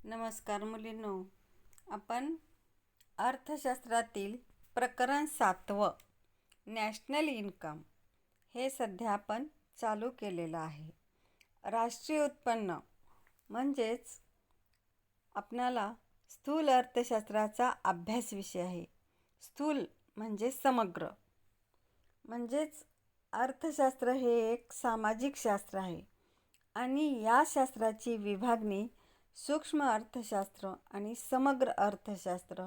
नमस्कार मुलींनो, आपण अर्थशास्त्रातील प्रकरण 7 नॅशनल इन्कम हे सध्या आपण चालू केलेलं आहे. राष्ट्रीय उत्पन्न म्हणजेच आपणाला स्थूल अर्थशास्त्राचा अभ्यास विषय आहे. स्थूल म्हणजे समग्र, म्हणजेच अर्थशास्त्र हे एक सामाजिक शास्त्र आहे आणि या शास्त्राची विभागणी सूक्ष्म अर्थशास्त्र आणि समग्र अर्थशास्त्र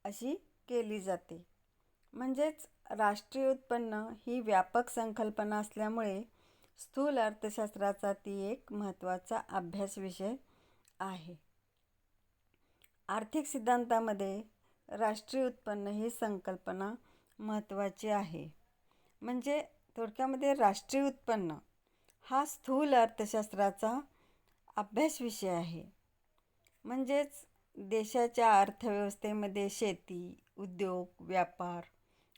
अशी केली जाते. म्हणजेच राष्ट्रीय उत्पन्न ही व्यापक संकल्पना असल्यामुळे स्थूल अर्थशास्त्राचा ती एक महत्त्वाचा अभ्यास विषय आहे. आर्थिक सिद्धांतामध्ये राष्ट्रीय उत्पन्न ही संकल्पना महत्त्वाची आहे. म्हणजे थोडक्यामध्ये राष्ट्रीय उत्पन्न हा स्थूल अर्थशास्त्राचा अभ्यास विषय आहे. म्हणजेच देशाच्या अर्थव्यवस्थेमध्ये शेती, उद्योग, व्यापार,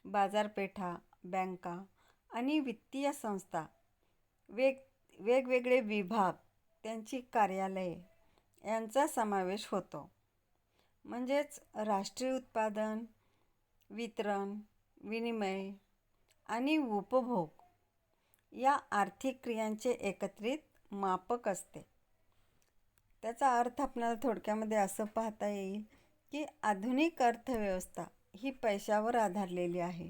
बाजारपेठा, बँका आणि वित्तीय संस्था, वेगवेगळे विभाग, त्यांची कार्यालये यांचा समावेश होतो. म्हणजेच राष्ट्रीय उत्पादन, वितरण, विनिमय आणि उपभोग या आर्थिक क्रियांचे एकत्रित मापक असते. त्याचा अर्थ आपल्याला थोडक्यामध्ये असं पाहता येईल की आधुनिक अर्थव्यवस्था ही पैशावर आधारलेली आहे.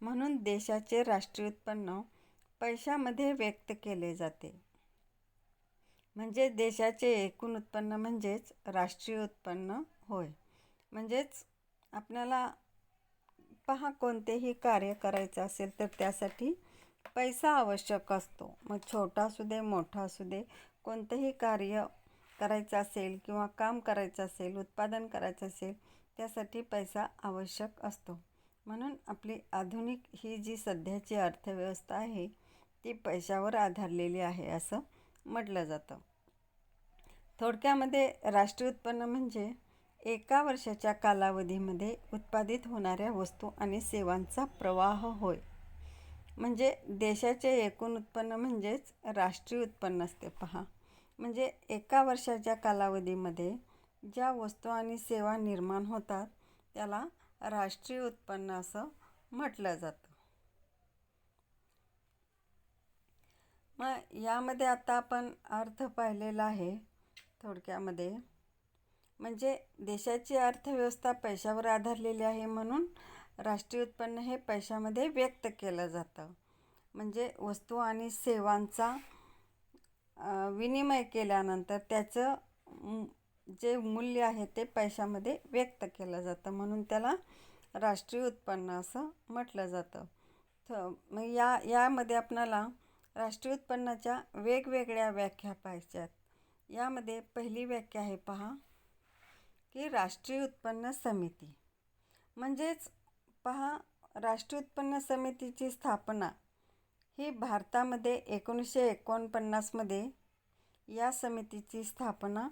म्हणून देशाचे राष्ट्रीय उत्पन्न पैशामध्ये व्यक्त केले जाते. म्हणजे देशाचे एकूण उत्पन्न म्हणजेच राष्ट्रीय उत्पन्न होय. म्हणजेच आपल्याला पहा, कोणतेही कार्य करायचं असेल तर त्यासाठी पैसा आवश्यक असतो. मग छोटा असू दे, मोठा असू दे, कोणतेही कार्य करायचं असेल किंवा काम करायचं असेल, उत्पादन करायचं असेल, त्यासाठी पैसा आवश्यक असतो. म्हणून आपली आधुनिक ही जी सध्याची अर्थव्यवस्था आहे ती पैशावर आधारलेली आहे असं म्हटलं जातं. थोडक्यामध्ये राष्ट्रीय उत्पन्न म्हणजे एका वर्षाच्या कालावधीमध्ये उत्पादित होणाऱ्या वस्तू आणि सेवांचा प्रवाह होय. म्हणजे देशाचे एकूण उत्पन्न म्हणजेच राष्ट्रीय उत्पन्न असते. पहा, म्हणजे एका वर्षाच्या कालावधीमध्ये ज्या वस्तू आणि सेवा निर्माण होतात त्याला राष्ट्रीय उत्पन्न असं म्हटलं जातं. मग यामध्ये आता आपण अर्थ पाहिलेला आहे. थोडक्यामध्ये म्हणजे देशाची अर्थव्यवस्था पैशावर आधारलेली आहे, म्हणून राष्ट्रीय उत्पन्न हे पैशामध्ये व्यक्त केलं जातं. म्हणजे वस्तू आणि सेवांचा विनिमय केल्यानंतर त्याचं जे मूल्य आहे ते पैशामध्ये व्यक्त केलं जातं, म्हणून त्याला राष्ट्रीय उत्पन्न असं म्हटलं जातं. मग यामध्ये आपणाला राष्ट्रीय उत्पन्नाच्या वेगवेगळ्या व्याख्या पाहायच्यात. यामध्ये पहिली व्याख्या आहे, पहा, की राष्ट्रीय उत्पन्न समिती. म्हणजेच पहा, राष्ट्रीय उत्पन्न समितीची स्थापना ही भारतामध्ये 1949मध्ये या समितीची स्थापना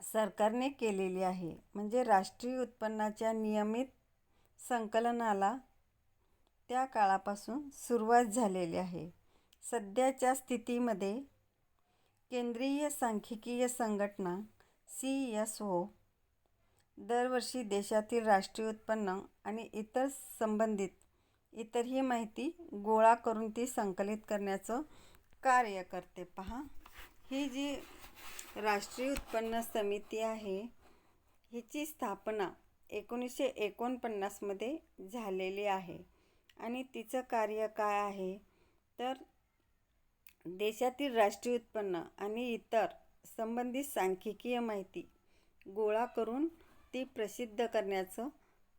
सरकारने केलेली आहे. म्हणजे राष्ट्रीय उत्पन्नाच्या नियमित संकलनाला त्या काळापासून सुरुवात झालेली आहे. सध्याच्या स्थितीमध्ये केंद्रीय सांख्यिकीय संघटना CSO दरवर्षी देशातील राष्ट्रीय उत्पन्न आणि इतर संबंधित इतरही माहिती गोळा करून ती संकलित करण्याचं कार्य करते. पहा, ही जी राष्ट्रीय उत्पन्न समिती आहे हिची स्थापना 1949मध्ये झालेली आहे आणि तिचं कार्य काय आहे तर देशातील राष्ट्रीय उत्पन्न आणि इतर संबंधित सांख्यिकीय माहिती गोळा करून ती प्रसिद्ध करण्याचं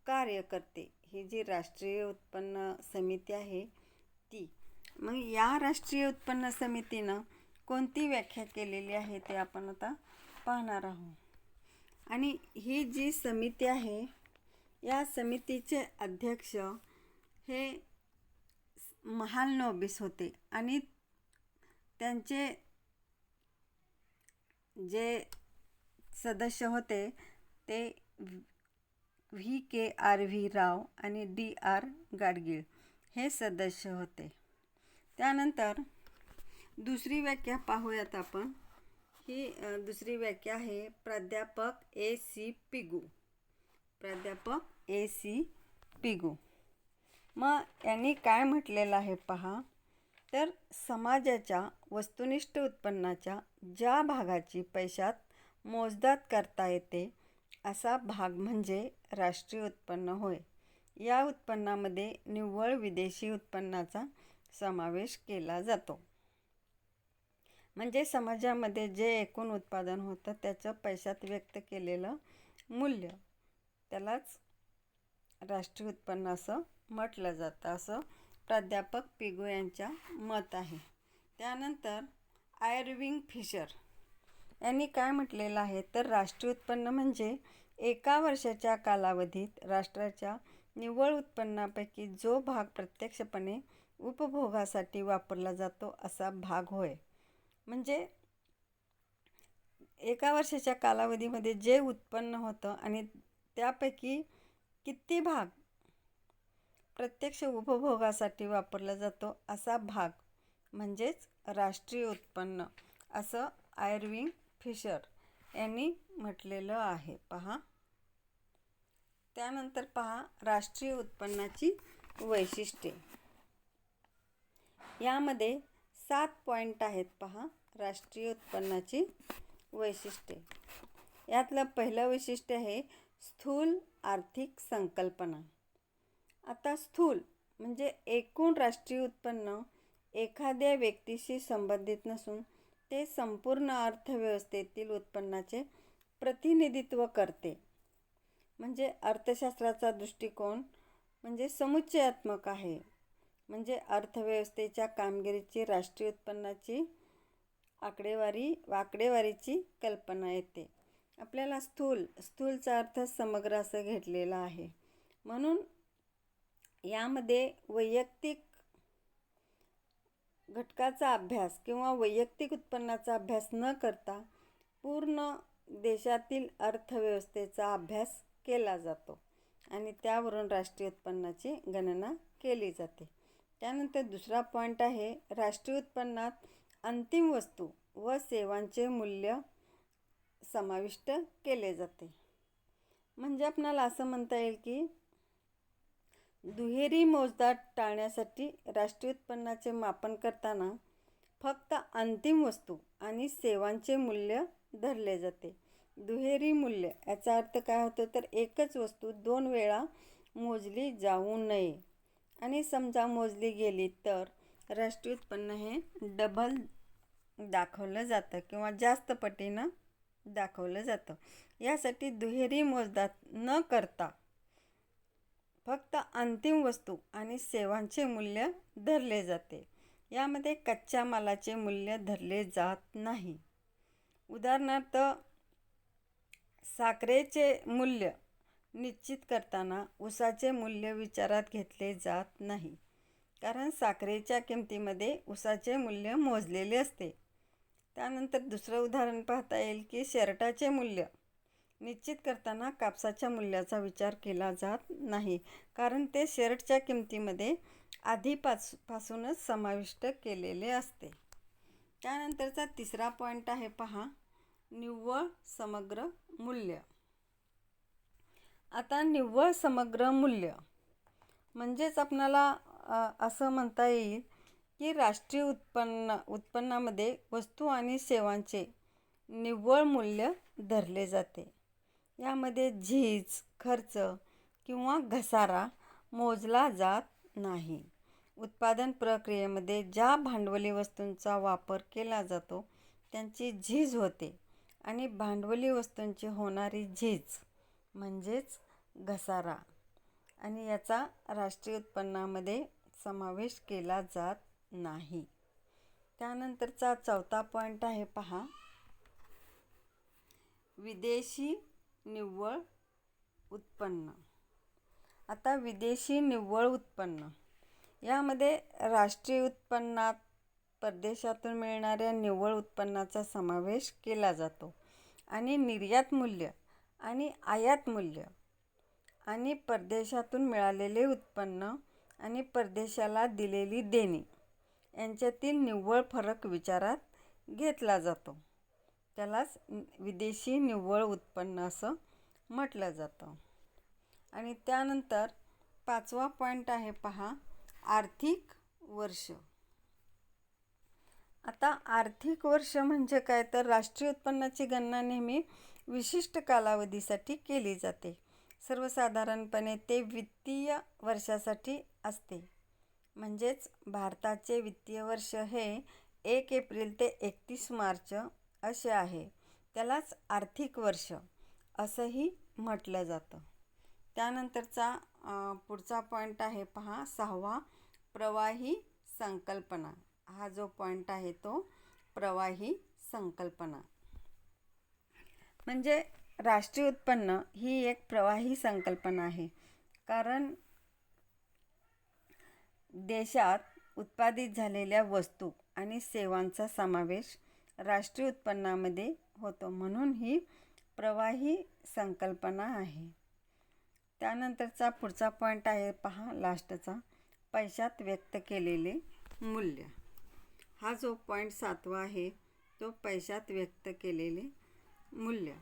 कार्य करते. ही जी राष्ट्रीय उत्पन्न समिती आहे ती. मग या राष्ट्रीय उत्पन्न समितीनं कोणती व्याख्या केलेली आहे ते आपण आता पाहणार आहोत. आणि ही जी समिती आहे या समितीचे अध्यक्ष हे महालनोबिस होते आणि त्यांचे जे सदस्य होते ते VKRV राव आणि DR गाडगीळ हे सदस्य होते. त्यानंतर दुसरी व्याख्या पाहूयात आपण. ही दुसरी व्याख्या आहे प्राध्यापक A.C. पिगू. प्राध्यापक A.C. पिगू. मग यांनी काय म्हटलेलं आहे पहा, तर समाजाच्या वस्तुनिष्ठ उत्पन्नाच्या ज्या भागाची पैशात मोजदाद करता येते असा भाग म्हणजे राष्ट्रीय उत्पन्न होय. या उत्पन्नामध्ये निव्वळ विदेशी उत्पन्नाचा समावेश केला जातो. म्हणजे समाजामध्ये जे एकूण उत्पादन होतं त्याचं पैशात व्यक्त केलेलं मूल्य, त्यालाच राष्ट्रीय उत्पन्न असं म्हटलं जातं, असं प्राध्यापक पिगू यांच्या मत आहे. त्यानंतर आयर्विंग फिशर यांनी काय म्हटलेलं आहे, तर राष्ट्रीय उत्पन्न म्हणजे एका वर्षाच्या कालावधीत राष्ट्राच्या निव्वळ उत्पन्नापैकी जो भाग प्रत्यक्षपणे उपभोगासाठी वापरला जातो असा भाग होय. म्हणजे एका वर्षाच्या कालावधीमध्ये जे उत्पन्न होतं आणि त्यापैकी किती भाग प्रत्यक्ष उपभोगासाठी वापरला जातो असा भाग म्हणजेच राष्ट्रीय उत्पन्न, असं आयर्विंग फिशर यांनी म्हटलेलं आहे पहा. त्यानंतर पहा राष्ट्रीय उत्पन्नाची वैशिष्ट्ये. यामध्ये 7 पॉईंट आहेत पहा राष्ट्रीय उत्पन्नाची वैशिष्ट्ये. यातलं पहिलं वैशिष्ट्य आहे स्थूल आर्थिक संकल्पना. आता स्थूल म्हणजे एकूण राष्ट्रीय उत्पन्न एखाद्या व्यक्तीशी संबंधित नसून ते संपूर्ण अर्थव्यवस्थेतील उत्पन्नाचे प्रतिनिधित्व करते. म्हणजे अर्थशास्त्राचा दृष्टिकोन म्हणजे समुच्चयात्मक आहे. म्हणजे अर्थव्यवस्थेच्या कामगिरीची राष्ट्रीय उत्पन्नाची आकडेवारीची कल्पना येते. आपल्याला स्थूलचा अर्थ समग्र असं घेतलेला आहे. म्हणून यामध्ये वैयक्तिक घटकाचा अभ्यास किंवा वैयक्तिक उत्पन्नाचा अभ्यास न करता पूर्ण देशातील अर्थव्यवस्थेचा अभ्यास केला जातो आणि त्यावरून राष्ट्रीय उत्पन्नाची गणना केली जाते. त्यानंतर दुसरा पॉईंट आहे राष्ट्रीय उत्पन्नात अंतिम वस्तू व सेवांचे मूल्य समाविष्ट केले जाते. म्हणजे आपणाला असं म्हणता येईल की दुहेरी मोजदाद टाळण्यासाठी राष्ट्रीय उत्पन्नाचे मापन करताना फक्त अंतिम वस्तू आणि सेवांचे मूल्य धरले जाते. दुहेरी मूल्य याचा अर्थ काय होतो, तर एकच वस्तू 2 वेळा मोजली जाऊ नये आणि समजा मोजली गेली तर राष्ट्रीय उत्पन्न हे डबल दाखवलं जातं किंवा जास्त पटीनं दाखवलं जातं. यासाठी दुहेरी मोजदाद न करता फक्त अंतिम वस्तू आणि सेवांचे मूल्य धरले जाते. यामध्ये कच्च्या मालाचे मूल्य धरले जात नाही. उदाहरणार्थ साखरेचे मूल्य निश्चित करताना ऊसाचे मूल्य विचारात घेतले जात नाही, कारण साखरेच्या किमतीमध्ये ऊसाचे मूल्य मोजलेले असते. त्यानंतर दुसरं उदाहरण पाहता येईल की शर्टाचे मूल्य निश्चित करताना कापसाच्या मूल्याचा विचार केला जात नाही, कारण ते शर्टच्या किमतीमध्ये आधीपासूनच समाविष्ट केलेले असते. त्यानंतरचा तिसरा पॉईंट आहे पहा निव्वळ समग्र मूल्य. आता निव्वळ समग्र मूल्य म्हणजेच आपणाला असं म्हणता येईल की राष्ट्रीय उत्पन्नामध्ये वस्तू आणि सेवांचे निव्वळ मूल्य धरले जाते. यामध्ये झीज, खर्च किंवा घसारा मोजला जात नाही. उत्पादन प्रक्रियेमध्ये ज्या भांडवली वस्तूंचा वापर केला जातो त्यांची झीज होते आणि भांडवली वस्तूंची होणारी झीज म्हणजेच घसारा आणि याचा राष्ट्रीय उत्पन्नामध्ये समावेश केला जात नाही. त्यानंतरचा चौथा पॉईंट आहे पहा विदेशी निव्वळ उत्पन्न. आता विदेशी निव्वळ उत्पन्न यामध्ये राष्ट्रीय उत्पन्नात परदेशातून मिळणाऱ्या निव्वळ उत्पन्नाचा समावेश केला जातो आणि निर्यात मूल्य आणि आयात मूल्य आणि परदेशातून मिळालेले उत्पन्न आणि परदेशाला दिलेली देणी यांच्यातील निव्वळ फरक विचारात घेतला जातो. त्यालाच विदेशी निव्वळ उत्पन्न असं म्हटलं जातं. आणि त्यानंतर 5वा पॉईंट आहे पहा, आर्थिक वर्ष. आता आर्थिक वर्ष म्हणजे काय, तर राष्ट्रीय उत्पन्नाची गणना नेहमी विशिष्ट कालावधीसाठी केली जाते. सर्वसाधारणपणे ते वित्तीय वर्षासाठी असते. म्हणजेच भारताचे वित्तीय वर्ष हे 1 एप्रिल ते 31 मार्च असे आहे. त्यालाच आर्थिक वर्ष असंही म्हटलं जातं. त्यानंतरचा पुढचा पॉईंट आहे पहा, 6वा, प्रवाही संकल्पना. हा जो पॉईंट आहे तो प्रवाही संकल्पना. म्हणजे राष्ट्रीय उत्पन्न ही एक प्रवाही संकल्पना आहे. कारण देशात उत्पादित झालेल्या वस्तू आणि सेवांचा समावेश राष्ट्रीय उत्पन्नामध्ये होतो, म्हणून ही प्रवाही संकल्पना आहे. त्यानंतरचा पुढचा पॉईंट आहे पहा, लास्टचा, पैशात व्यक्त केलेले मूल्य. हा जो पॉईंट 7वा आहे तो पैशात व्यक्त केलेले मूल्य.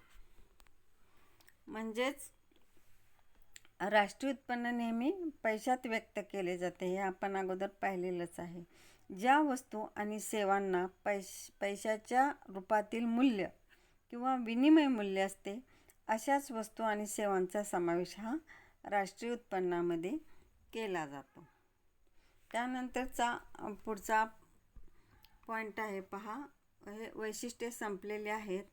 म्हणजेच राष्ट्रीय उत्पन्न नेहमी पैशात व्यक्त केले जाते, हे आपण अगोदर पाहिलेलंच आहे. ज्या वस्तू आणि सेवांना पैशाच्या रूपातील मूल्य किंवा विनिमय मूल्य असते, अशाच वस्तू आणि सेवांचा समावेश हा राष्ट्रीय उत्पन्नामध्ये केला जातो. त्यानंतरचा पुढचा पॉईंट आहे पहा, हे वैशिष्ट्ये संपलेले आहेत.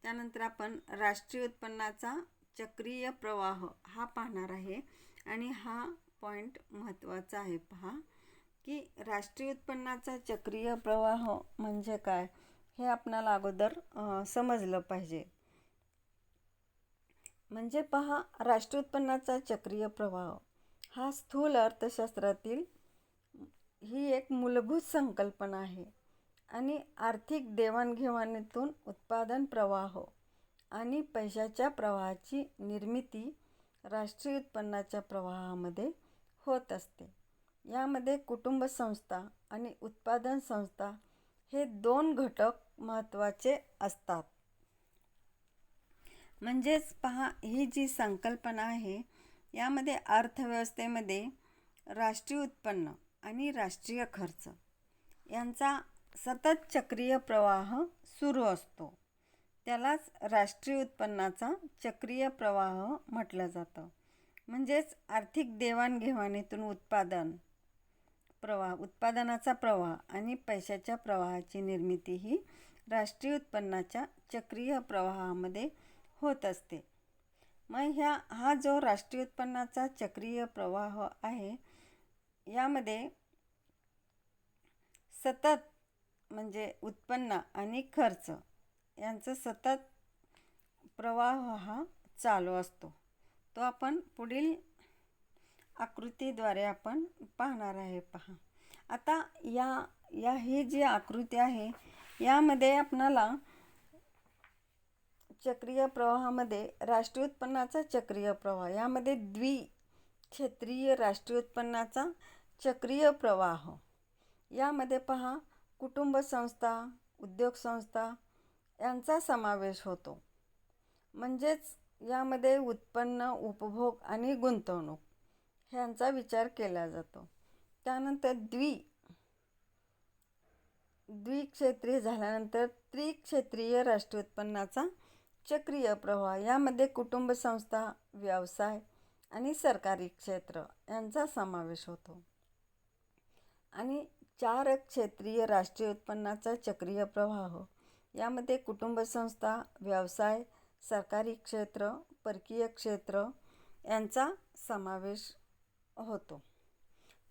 त्यानंतर आपण राष्ट्रीय उत्पन्नाचा चक्रीय प्रवाह हा पाहणार आहे. आणि हा पॉईंट महत्त्वाचा आहे पहा, की राष्ट्रीय उत्पन्नाचा चक्रीय प्रवाह म्हणजे काय हे आपणाला अगोदर समजलं पाहिजे. म्हणजे पहा, राष्ट्रीय उत्पन्नाचा चक्रीय प्रवाह हा स्थूल अर्थशास्त्रातील ही एक मूलभूत संकल्पना आहे. आणि आर्थिक देवाणघेवाणीतून उत्पादन प्रवाह आणि पैशाच्या प्रवाहाची निर्मिती राष्ट्रीय उत्पन्नाच्या प्रवाहामध्ये होत असते. यामध्ये कुटुंब संस्था आणि उत्पादन संस्था हे 2 घटक महत्त्वाचे असतात. म्हणजेच पहा, ही जी संकल्पना आहे यामध्ये अर्थव्यवस्थेमध्ये राष्ट्रीय उत्पन्न आणि राष्ट्रीय खर्च यांचा सतत चक्रीय प्रवाह सुरू असतो. त्यालाच राष्ट्रीय उत्पन्नाचा चक्रीय प्रवाह म्हटलं जातं. म्हणजेच आर्थिक देवाणघेवाणीतून उत्पादनाचा प्रवाह आणि पैशाच्या प्रवाहाची निर्मिती ही राष्ट्रीय उत्पन्नाच्या चक्रीय प्रवाहामध्ये होत असते. मग हा जो राष्ट्रीय उत्पन्नाचा चक्रीय प्रवाह आहे यामध्ये सतत म्हणजे उत्पन्न आणि खर्च यांचा सतत प्रवाह हा चालू असतो. तो आपण पुढील आकृतीद्वारे आपण पाहणार आहे पहा. आता ही जी आकृती आहे यामध्ये आपणाला चक्रीय प्रवाहामध्ये राष्ट्रीय उत्पन्नाचा चक्रीय प्रवाह यामध्ये द्विक्षेत्रीय राष्ट्रीय उत्पन्नाचा चक्रीय प्रवाह यामध्ये पहा, कुटुंब संस्था, उद्योग संस्था यांचा समावेश होतो. म्हणजेच यामध्ये उत्पन्न, उपभोग आणि गुंतवणूक ह्यांचा विचार केला जातो. त्यानंतर द्विक्षेत्रीय झाल्यानंतर त्रिक्षेत्रीय राष्ट्रीय उत्पन्नाचा चक्रीय प्रवाह यामध्ये कुटुंब संस्था, व्यवसाय आणि सरकारी क्षेत्र यांचा समावेश होतो. आणि 4 क्षेत्रीय राष्ट्रीय उत्पन्नाचा चक्रीय प्रवाह यामध्ये कुटुंब संस्था, व्यवसाय, सरकारी क्षेत्र, परकीय क्षेत्र यांचा समावेश होतो.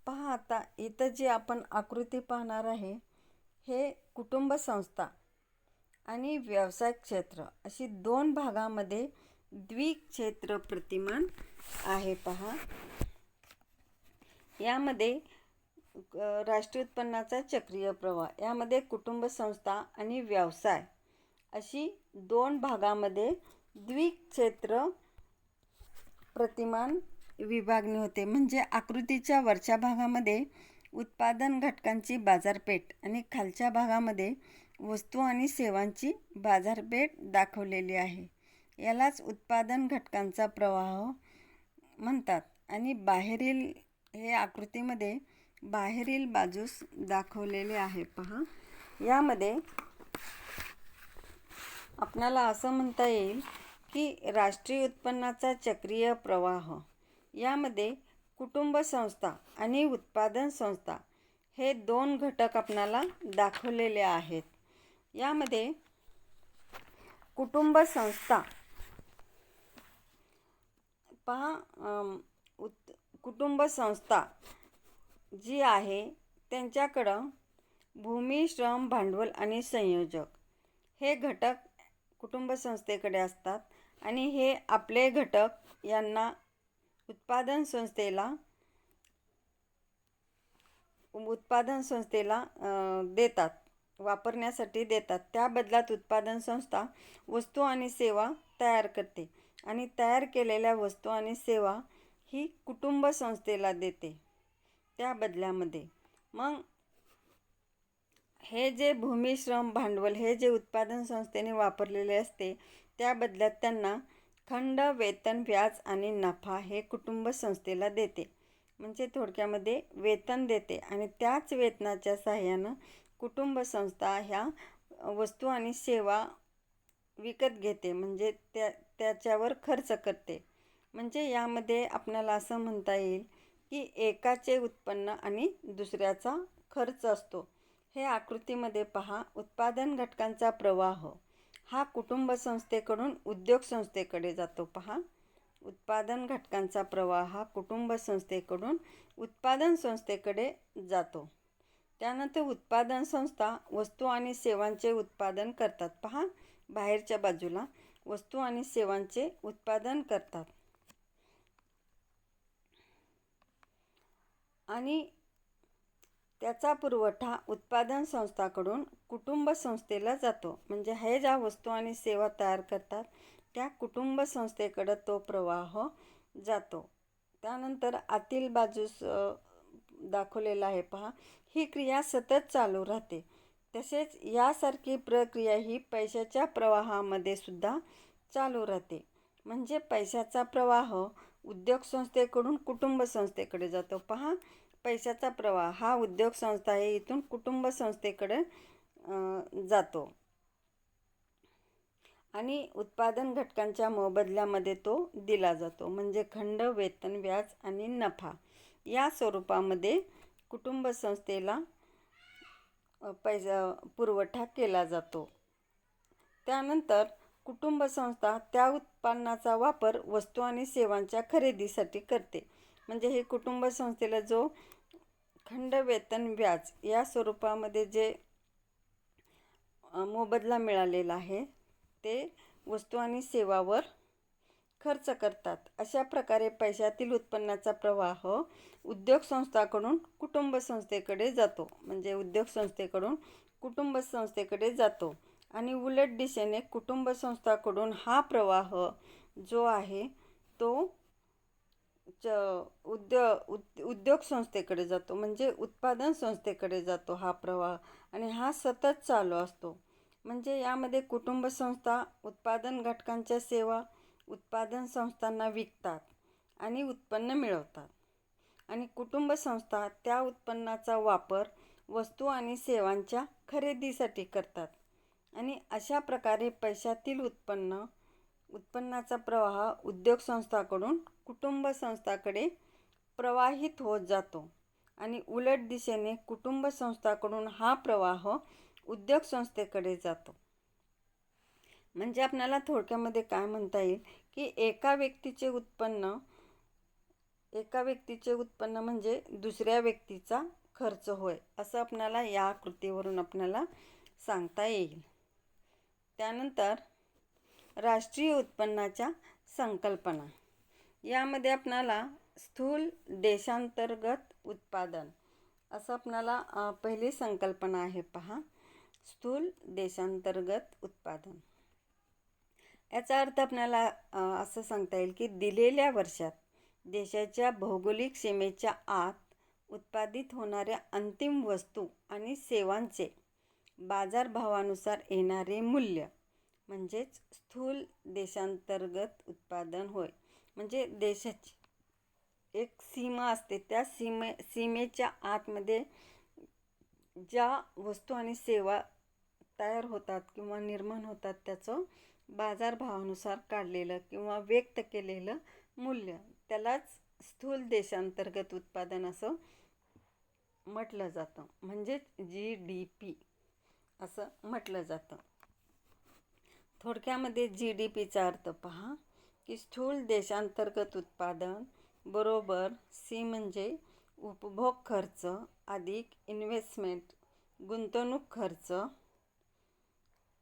पहा, आता इथं जी आपण आकृती पाहणार आहे हे कुटुंब संस्था आणि व्यवसाय क्षेत्र अशी 2 भागामध्ये द्विक्षेत्र प्रतिमान आहे पहा. यामध्ये राष्ट्रीय उत्पन्नाचा चक्रीय प्रवाह यामध्ये कुटुंब संस्था आणि व्यवसाय अशी 2 भागामध्ये द्विक्षेत्र प्रतिमान विभागणी होते. म्हणजे आकृतीच्या वरच्या भागामध्ये उत्पादन घटकांची बाजारपेठ आणि खालच्या भागामध्ये वस्तू आणि सेवांची बाजारपेठ दाखवलेली आहे. यालाच उत्पादन घटकांचा प्रवाह म्हणतात. आणि बाहेरील हे आकृतीमध्ये बाहेरील बाजूस दाखवलेले आहे पहा. यामध्ये आपणाला असं म्हणता येईल की राष्ट्रीय उत्पन्नाचा चक्रीय प्रवाह यामध्ये कुटुंब संस्था आणि उत्पादन संस्था हे दोन घटक आपणाला दाखवलेले आहेत. यामध्ये कुटुंब संस्था पहा, कुटुंब संस्था जी आहे त्यांच्याकडं भूमी, श्रम, भांडवल आणि संयोजक हे घटक कुटुंब संस्थेकडे असतात. आणि हे आपले घटक यांना उत्पादन संस्थेला देतात, वापरण्यासाठी देतात. त्या बदलात उत्पादन संस्था वस्तू आणि सेवा तयार करते आणि तयार केलेल्या वस्तू आणि सेवा ही कुटुंब संस्थेला देते त्या बदल्यामध्ये. मग हे जे भूमी, श्रम, भांडवल हे जे उत्पादन संस्थेने वापरलेले असते त्या बदल्यात त्यांना खंड, वेतन, व्याज आणि नफा हे कुटुंब संस्थेला देते. म्हणजे थोडक्यामध्ये वेतन देते आणि त्याच वेतनाच्या सहाय्यानं कुटुंब संस्था ह्या वस्तू आणि सेवा विकत घेते, म्हणजे त्याच्यावर खर्च करते. म्हणजे यामध्ये आपल्याला असं म्हणता येईल की एकाचे उत्पन्न आणि दुसऱ्याचा खर्च असतो. हे आकृतीमध्ये पहा. उत्पादन घटकांचा प्रवाह हा कुटुंब संस्थेकडून उद्योग संस्थेकडे जातो. पहा, उत्पादन घटकांचा प्रवाह हा कुटुंब संस्थेकडून उत्पादन संस्थेकडे जातो. त्यानंतर उत्पादन संस्था वस्तू आणि सेवांचे उत्पादन करतात. पहा, बाहेरच्या बाजूला वस्तू आणि सेवांचे उत्पादन करतात आणि त्याचा पुरवठा उत्पादन संस्थाकडून कुटुंब संस्थेला जातो. म्हणजे हे ज्या वस्तू आणि सेवा तयार करतात त्या कुटुंब संस्थेकडे तो प्रवाह जातो. त्यानंतर आतील बाजूस दाखवलेला आहे पहा. ही क्रिया सतत चालू राहते. तसेच यासारखी प्रक्रिया ही पैशाच्या प्रवाहामध्ये सुद्धा चालू राहते. म्हणजे पैशाचा प्रवाह उद्योग संस्थेकडून कुटुंब संस्थेकडे जातो. पहा, पैशाचा प्रवाह हा उद्योग संस्था आहे इथून कुटुंब संस्थेकडे जातो आणि उत्पादन घटकांच्या मोबदल्यामध्ये तो दिला जातो. म्हणजे खंड, वेतन, व्याज आणि नफा या स्वरूपामध्ये कुटुंब संस्थेला पैसा पुरवठा केला जातो. त्यानंतर कुटुंब संस्था त्या उत्पन्नाचा वापर वस्तू आणि सेवांच्या खरेदीसाठी करते. म्हणजे हे कुटुंब संस्थेला जो खंड, वेतन, व्याज या स्वरूपामध्ये जे मोबदला मिळालेला आहे ते वस्तू आणि सेवावर खर्च करतात. अशा प्रकारे पैशातील उत्पन्नाचा प्रवाह उद्योग संस्थाकडून कुटुंब संस्थेकडे जातो. म्हणजे उद्योग संस्थेकडून कुटुंब संस्थेकडे जातो आणि उलट दिशेने कुटुंब संस्थाकडून हा प्रवाह जो आहे तो उद्योग संस्थेकडे जातो. म्हणजे उत्पादन संस्थेकडे जातो हा प्रवाह आणि हा सतत चालू असतो. म्हणजे यामध्ये कुटुंब संस्था उत्पादन घटकांच्या सेवा उत्पादन संस्थांना विकतात आणि उत्पन्न मिळवतात आणि कुटुंब संस्था त्या उत्पन्नाचा वापर वस्तू आणि सेवांच्या खरेदीसाठी करतात. आणि अशा प्रकारे पैशातील उत्पन्नाचा प्रवाह उद्योग संस्थाकडून कुटुंब संस्थाकडे प्रवाहित होत जातो आणि उलट दिशेने कुटुंब संस्थाकडून हा प्रवाह उद्योग संस्थेकडे जातो. म्हणजे आपल्याला थोडक्यामध्ये काय म्हणता येईल की एका व्यक्तीचे उत्पन्न म्हणजे दुसऱ्या व्यक्तीचा खर्च होय, असं आपल्याला या कृतीवरून आपल्याला सांगता येईल. त्यानंतर राष्ट्रीय उत्पन्नाच्या संकल्पना. यामध्ये आपणाला स्थूल देशांतर्गत उत्पादन असं आपणाला पहिली संकल्पना आहे पहा. स्थूल देशांतर्गत उत्पादन याचा अर्थ आपल्याला असं सांगता येईल की दिलेल्या वर्षात देशाच्या भौगोलिक सीमेच्या आत उत्पादित होणाऱ्या अंतिम वस्तू आणि सेवांचे बाजारभावानुसार येणारे मूल्य म्हणजेच स्थूल देशांतर्गत उत्पादन होय. म्हणजे देशाची एक सीमा असते, त्या सीमेच्या आतमध्ये ज्या वस्तू आणि सेवा तयार होतात किंवा निर्माण होतात त्याचं बाजारभावानुसार काढलेलं किंवा व्यक्त केलेलं मूल्य त्यालाच स्थूल देशांतर्गत उत्पादन असं म्हटलं जातं. म्हणजेच GDP असं म्हटलं जातं. थोडक्यामध्ये GDPचा अर्थ पहा की स्थूल देशांतर्गत उत्पादन बरोबर सी म्हणजे उपभोग खर्च अधिक इन्व्हेस्टमेंट गुंतवणूक खर्च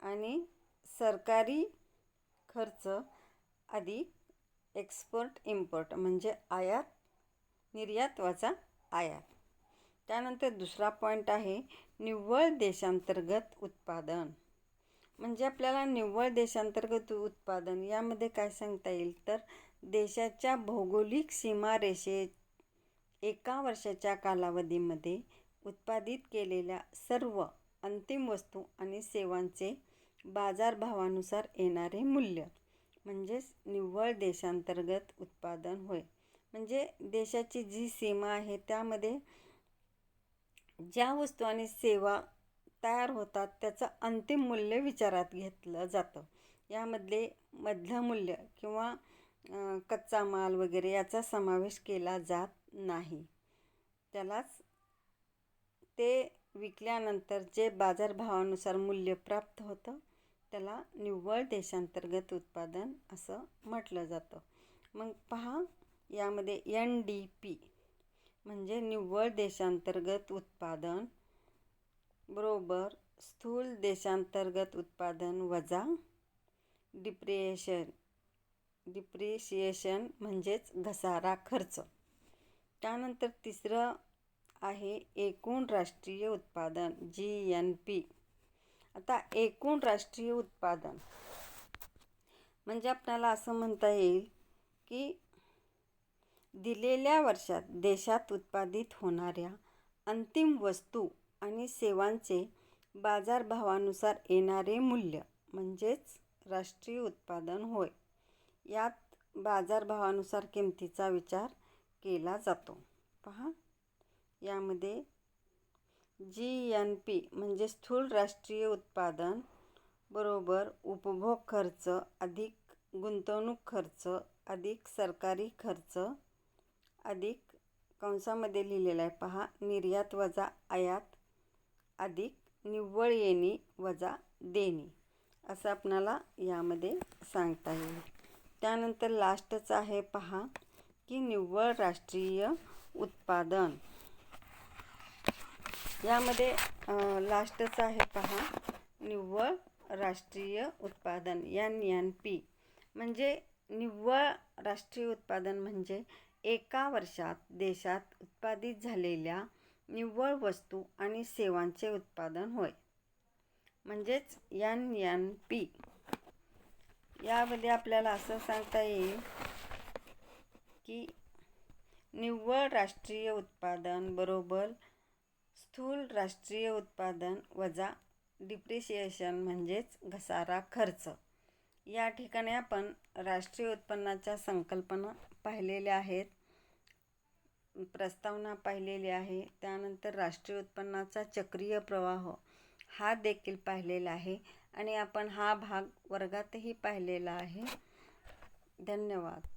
आणि सरकारी खर्च अधिक एक्सपोर्ट इम्पोर्ट म्हणजे आयात निर्यात वजा आयात. त्यानंतर दुसरा पॉईंट आहे निव्वळ देशांतर्गत उत्पादन. म्हणजे आपल्याला निव्वळ देशांतर्गत उत्पादन यामध्ये काय सांगता येईल तर देशाच्या भौगोलिक सीमारेषेत एका वर्षाच्या कालावधीमध्ये उत्पादित केलेल्या सर्व अंतिम वस्तू आणि सेवांचे बाजारभावानुसार येणारे मूल्य म्हणजेच निव्वळ देशांतर्गत उत्पादन होय. म्हणजे देशाची जी सीमा आहे त्यामध्ये ज्या वस्तू आणि सेवा तयार होतात त्याचं अंतिम मूल्य विचारात घेतलं जातं. यामधले मधलं मूल्य किंवा कच्चा माल वगैरे याचा समावेश केला जात नाही. त्यालाच ते विकल्यानंतर जे बाजारभावानुसार मूल्य प्राप्त होतं त्याला निव्वळ देशांतर्गत उत्पादन असं म्हटलं जातं. मग पहा यामध्ये NDP म्हणजे निव्वळ देशांतर्गत उत्पादन बरोबर स्थूल देशांतर्गत उत्पादन वजा डिप्रिशिएशन म्हणजेच घसारा खर्च. त्यानंतर तिसरं आहे एकूण राष्ट्रीय उत्पादन GNP. आता एकूण राष्ट्रीय उत्पादन म्हणजे आपल्याला असं म्हणता येईल की दिलेल्या वर्षात देशात उत्पादित होणाऱ्या अंतिम वस्तू आणि सेवांचे बाजारभावानुसार येणारे मूल्य म्हणजेच राष्ट्रीय उत्पादन होय. यात बाजारभावानुसार किमतीचा विचार केला जातो. पहा यामध्ये GNP म्हणजे स्थूल राष्ट्रीय उत्पादन बरोबर उपभोग खर्च अधिक गुंतवणूक खर्च अधिक सरकारी खर्च अधिक कंसामध्ये लिहिलेला आहे पहा निर्यात वजा आयात अधिक निव्वळ येणी वजा देणी असं आपणाला यामध्ये सांगता येईल. त्यानंतर लास्टच आहे पहा की निव्वळ राष्ट्रीय उत्पादन. यामध्ये लास्टच आहे पहा निव्वळ राष्ट्रीय उत्पादन NNP. म्हणजे निव्वळ राष्ट्रीय उत्पादन म्हणजे एका वर्षात देशात उत्पादित झालेल्या निव्वळ वस्तू आणि सेवांचे उत्पादन होय. म्हणजेच NNP. यामध्ये आपल्याला असं सांगता येईल की निव्वळ राष्ट्रीय उत्पादन बरोबर स्थूल राष्ट्रीय उत्पादन वजा डिप्रिशिएशन म्हणजेच घसारा खर्च. या ठिकाणी आपण राष्ट्रीय उत्पन्नाच्या संकल्पना पाहिलेल्या आहेत, प्रस्तावना पाहिलेली आहे. त्यानंतर राष्ट्रीय उत्पन्नाचा चक्रीय प्रवाह हा देखील पाहिलेला आहे आणि आपण हा भाग वर्गातही पाहिलेला आहे. धन्यवाद.